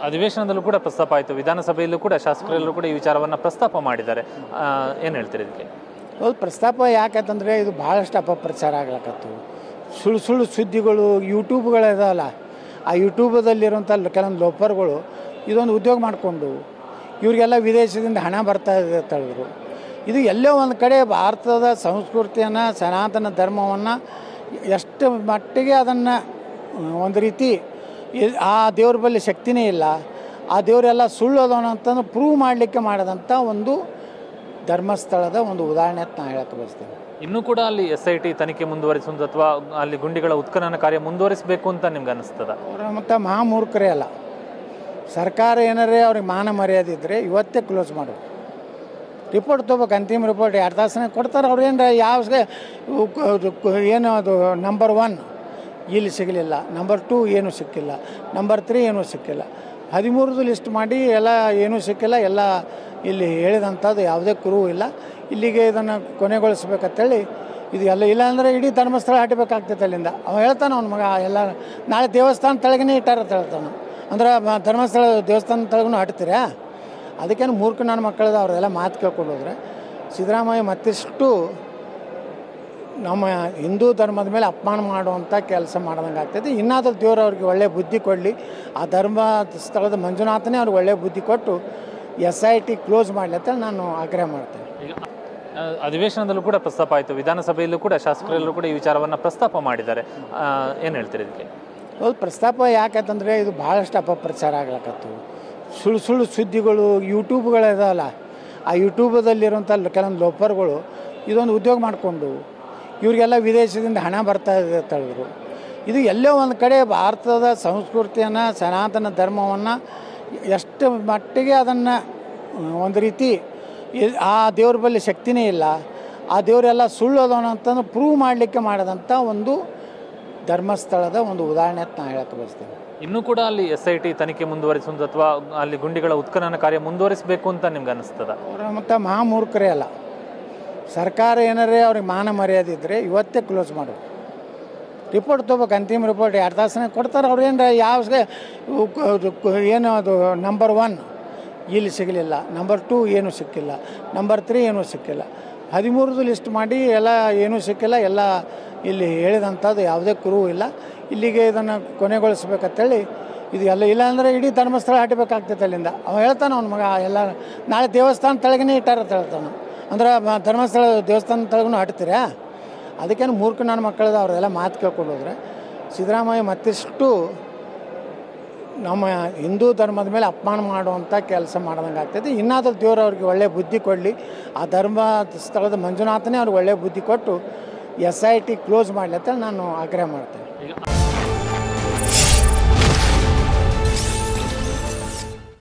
ಅಧಿವೇಶನದಲ್ಲೂ ಕೂಡ ಪ್ರಸ್ತಾಪ ಆಯಿತು, ವಿಧಾನಸಭೆಯಲ್ಲೂ ಕೂಡ ಶಾಸಕರೆಲ್ಲರೂ ಕೂಡ ಈ ವಿಚಾರವನ್ನು ಪ್ರಸ್ತಾಪ ಮಾಡಿದ್ದಾರೆ. ಏನು ಹೇಳ್ತೀರಿ ಇದಕ್ಕೆ? ಹೌದು, ಪ್ರಸ್ತಾಪ ಯಾಕಂತಂದರೆ ಇದು ಭಾಳಷ್ಟು ಅಪಪ್ರಚಾರ ಆಗ್ಲಕತ್ತು. ಸುಳ್ಳು ಸುದ್ದಿಗಳು ಯೂಟ್ಯೂಬ್ಗಳಿದಾವಲ್ಲ, ಆ ಯೂಟ್ಯೂಬದಲ್ಲಿರುವಂಥ ಕೆಲವೊಂದು ಲೋಪರ್ಗಳು ಇದೊಂದು ಉದ್ಯೋಗ ಮಾಡಿಕೊಂಡು ಇವರಿಗೆಲ್ಲ ವಿದೇಶದಿಂದ ಹಣ ಬರ್ತಾ ಇದೆ ಅಂತ ಹೇಳಿದ್ರು. ಇದು ಎಲ್ಲೋ ಒಂದು ಕಡೆ ಭಾರತದ ಸಂಸ್ಕೃತಿಯನ್ನು, ಸನಾತನ ಧರ್ಮವನ್ನು ಎಷ್ಟು ಮಟ್ಟಿಗೆ ಅದನ್ನು ಒಂದು ರೀತಿ ಆ ದೇವ್ರ ಬಳಿ ಶಕ್ತಿನೇ ಇಲ್ಲ, ಆ ದೇವರೆಲ್ಲ ಸುಳ್ಳು ಅದವನು ಅಂತಂದು ಪ್ರೂವ್ ಮಾಡಲಿಕ್ಕೆ ಮಾಡಿದಂಥ ಒಂದು ಧರ್ಮಸ್ಥಳದ ಒಂದು ಉದಾಹರಣೆ ಅಂತ ನಾನು ಹೇಳಕ್ಕೆ ಬಯಸ್ತೇನೆ. ಇನ್ನೂ ಕೂಡ ಅಲ್ಲಿ SIT ತನಿಖೆ ಮುಂದುವರಿಸುವುದು ಅಥವಾ ಅಲ್ಲಿ ಗುಂಡಿಗಳ ಉತ್ಖನನ ಕಾರ್ಯ ಮುಂದುವರಿಸಬೇಕು ಅಂತ ನಿಮ್ಗೆ ಅನ್ನಿಸ್ತದ? ಅವರ ಮತ್ತು ಮಹಾಮೂರ್ಖರೇ ಅಲ್ಲ, ಸರ್ಕಾರ ಏನಾರೇ ಅವ್ರಿಗೆ ಮಾನ ಮರ್ಯಾದೆ ಇದ್ದರೆ ಇವತ್ತೇ ಕ್ಲೋಸ್ ಮಾಡೋದು. ರಿಪೋರ್ಟ್ ತೊಗೋಬೇಕು, ಅಂತಿಮ ರಿಪೋರ್ಟ್ 2 ತಾಸನಾಗ ಕೊಡ್ತಾರೆ. ಅವ್ರು ಏನು ಏನು ಅದು ನಂಬರ್ 1 ಇಲ್ಲಿ ಸಿಗಲಿಲ್ಲ, ನಂಬರ್ 2 ಏನೂ ಸಿಕ್ಕಿಲ್ಲ, ನಂಬರ್ 3 ಏನೂ ಸಿಕ್ಕಿಲ್ಲ, 13 ಲಿಸ್ಟ್ ಮಾಡಿ ಎಲ್ಲ ಏನೂ ಸಿಕ್ಕಿಲ್ಲ, ಎಲ್ಲ ಇಲ್ಲಿ ಹೇಳಿದಂಥದ್ದು ಯಾವುದೇ ಕುರುವು ಇಲ್ಲ. ಇಲ್ಲಿಗೆ ಇದನ್ನು ಕೊನೆಗೊಳಿಸ್ಬೇಕಂತೇಳಿ ಇದು ಎಲ್ಲ ಇಲ್ಲಾಂದರೆ ಇಡೀ ಧರ್ಮಸ್ಥಳ ಹಟ್ಟಬೇಕಾಗ್ತೈತೆ ಅಲ್ಲಿಂದ. ಅವ ಹೇಳ್ತಾನೆ ಅವ್ನ ಮಗ ಎಲ್ಲ ನಾಳೆ ದೇವಸ್ಥಾನ ತೆಳಗೇ ಇಟ್ಟಾರ ಅಂತ ಹೇಳ್ತಾನೆ. ಅಂದ್ರೆ ಧರ್ಮಸ್ಥಳ ದೇವಸ್ಥಾನ ತೆಳಗೂ ಹಟ್ತೀರಾ? ಅದಕ್ಕೇನು ಮೂರ್ಖ ನನ್ನ ಮಕ್ಕಳದ ಅವ್ರೆಲ್ಲ ಮಾತು ಕೇಳ್ಕೊಂಡು ಹೋದರೆ ಸಿದ್ದರಾಮಯ್ಯ ಮತ್ತಿಷ್ಟು ನಮ್ಮ ಹಿಂದೂ ಧರ್ಮದ ಮೇಲೆ ಅಪಮಾನ ಮಾಡುವಂಥ ಕೆಲಸ ಮಾಡ್ದಂಗೆ ಆಗ್ತೈತಿ. ಇನ್ನಾದರೂ ದೇವರು ಅವ್ರಿಗೆ ಒಳ್ಳೆಯ ಬುದ್ಧಿ ಕೊಡಲಿ, ಆ ಧರ್ಮ ಸ್ಥಳದ ಮಂಜುನಾಥನೇ ಅವ್ರಿಗೆ ಒಳ್ಳೆಯ ಬುದ್ಧಿ ಕೊಟ್ಟು SIT ಕ್ಲೋಸ್ ಮಾಡಲಿ ಅಂತ ನಾನು ಆಗ್ರಹ ಮಾಡ್ತೇನೆ. ಈಗ ಅಧಿವೇಶನದಲ್ಲೂ ಕೂಡ ಪ್ರಸ್ತಾಪ ಆಯಿತು, ವಿಧಾನಸಭೆಯಲ್ಲೂ ಕೂಡ ಶಾಸಕರೆಲ್ಲರೂ ಕೂಡ ಈ ವಿಚಾರವನ್ನು ಪ್ರಸ್ತಾಪ ಮಾಡಿದ್ದಾರೆ. ಏನು ಹೇಳ್ತೀರಿ ಇದಕ್ಕೆ? ಹೌದು, ಪ್ರಸ್ತಾಪ ಯಾಕಂತಂದರೆ ಇದು ಭಾಳಷ್ಟು ಅಪಪ್ರಚಾರ ಆಗ್ಲಕತ್ತು. ಸುಳ್ಳು ಸುದ್ದಿಗಳು ಯೂಟ್ಯೂಬ್ಗಳಿದಾವಲ್ಲ, ಆ ಯೂಟ್ಯೂಬದಲ್ಲಿರುವಂಥ ಕೆಲವೊಂದು ಲೋಪರ್ಗಳು ಇದೊಂದು ಉದ್ಯೋಗ ಮಾಡಿಕೊಂಡು ಇವರಿಗೆಲ್ಲ ವಿದೇಶದಿಂದ ಹಣ ಬರ್ತಾ ಇದೆ ಅಂತ ಹೇಳಿದ್ರು. ಇದು ಎಲ್ಲೋ ಒಂದು ಕಡೆ ಭಾರತದ ಸಂಸ್ಕೃತಿಯನ್ನು, ಸನಾತನ ಧರ್ಮವನ್ನು ಎಷ್ಟು ಮಟ್ಟಿಗೆ ಅದನ್ನು ಒಂದು ರೀತಿ ಆ ದೇವ್ರ ಬಳಿ ಶಕ್ತಿನೇ ಇಲ್ಲ, ಆ ದೇವರೆಲ್ಲ ಸುಳ್ಳು ಅದವನು ಅಂತಂದು ಪ್ರೂವ್ ಮಾಡಲಿಕ್ಕೆ ಮಾಡಿದಂಥ ಒಂದು ಧರ್ಮಸ್ಥಳದ ಒಂದು ಉದಾಹರಣೆ ಅಂತ ನಾನು ಹೇಳಕ್ಕೆ ಬಯಸ್ತೇನೆ. ಇನ್ನೂ ಕೂಡ ಅಲ್ಲಿ SIT ತನಿಖೆ ಮುಂದುವರಿಸುವುದು ಅಥವಾ ಅಲ್ಲಿ ಗುಂಡಿಗಳ ಉತ್ಖನನ ಕಾರ್ಯ ಮುಂದುವರಿಸಬೇಕು ಅಂತ ನಿಮ್ಗೆ ಅನ್ನಿಸ್ತದ? ಅವರ ಮತ್ತು ಮಹಾಮೂರ್ಖರೇ ಅಲ್ಲ, ಸರ್ಕಾರ ಏನಾರೇ ಅವ್ರಿಗೆ ಮಾನ ಮರ್ಯಾದೆ ಇದ್ದರೆ ಇವತ್ತೇ ಕ್ಲೋಸ್ ಮಾಡೋದು. ರಿಪೋರ್ಟ್ ತೊಗೋಬೇಕು, ಅಂತಿಮ ರಿಪೋರ್ಟ್ 2 ತಾಸನಾಗ ಕೊಡ್ತಾರೆ. ಅವ್ರು ಏನು ಅದು ನಂಬರ್ 1 ಇಲ್ಲಿ ಸಿಗಲಿಲ್ಲ, ನಂಬರ್ 2 ಏನೂ ಸಿಕ್ಕಿಲ್ಲ, ನಂಬರ್ 3 ಏನೂ ಸಿಕ್ಕಿಲ್ಲ, 13 ಲಿಸ್ಟ್ ಮಾಡಿ ಎಲ್ಲ ಏನೂ ಸಿಕ್ಕಿಲ್ಲ, ಎಲ್ಲ ಇಲ್ಲಿ ಹೇಳಿದಂಥದ್ದು ಯಾವುದೇ ಕುರುವು ಇಲ್ಲ. ಇಲ್ಲಿಗೆ ಇದನ್ನು ಕೊನೆಗೊಳಿಸ್ಬೇಕಂತೇಳಿ ಇದು ಎಲ್ಲ ಇಲ್ಲಾಂದರೆ ಇಡೀ ಧರ್ಮಸ್ಥಳ ಹಟ್ಟಬೇಕಾಗ್ತೈತೆ ಅಲ್ಲಿಂದ. ಅವ ಹೇಳ್ತಾನೆ ಅವ್ನ ಮಗ ಎಲ್ಲ ನಾಳೆ ದೇವಸ್ಥಾನ ತೆಳಗೇ ಇಟ್ಟಾರ ಅಂತ ಹೇಳ್ತಾನೆ. ಅಂದ್ರೆ ಧರ್ಮಸ್ಥಳ ದೇವಸ್ಥಾನ ತೆಳಗೂ ಹಟ್ತೀರಾ? ಅದಕ್ಕೇನು ಮೂರ್ಖ ನನ್ನ ಮಕ್ಕಳದ ಅವ್ರೆಲ್ಲ ಮಾತು ಕೇಳ್ಕೊಂಡು ಹೋದರೆ ಸಿದ್ದರಾಮಯ್ಯ ಮತ್ತಿಷ್ಟು ನಮ್ಮ ಹಿಂದೂ ಧರ್ಮದ ಮೇಲೆ ಅಪಮಾನ ಮಾಡುವಂಥ ಕೆಲಸ ಮಾಡ್ದಂಗೆ ಆಗ್ತೈತಿ. ಇನ್ನಾದರೂ ದೇವರು ಅವ್ರಿಗೆ ಒಳ್ಳೆಯ ಬುದ್ಧಿ ಕೊಡಲಿ, ಆ ಧರ್ಮ ಸ್ಥಳದ ಮಂಜುನಾಥನೇ ಅವ್ರಿಗೆ ಒಳ್ಳೆಯ ಬುದ್ಧಿ ಕೊಟ್ಟು SIT ಕ್ಲೋಸ್ ಮಾಡಲಿ ಅಂತ ನಾನು ಆಗ್ರಹ ಮಾಡ್ತೇನೆ.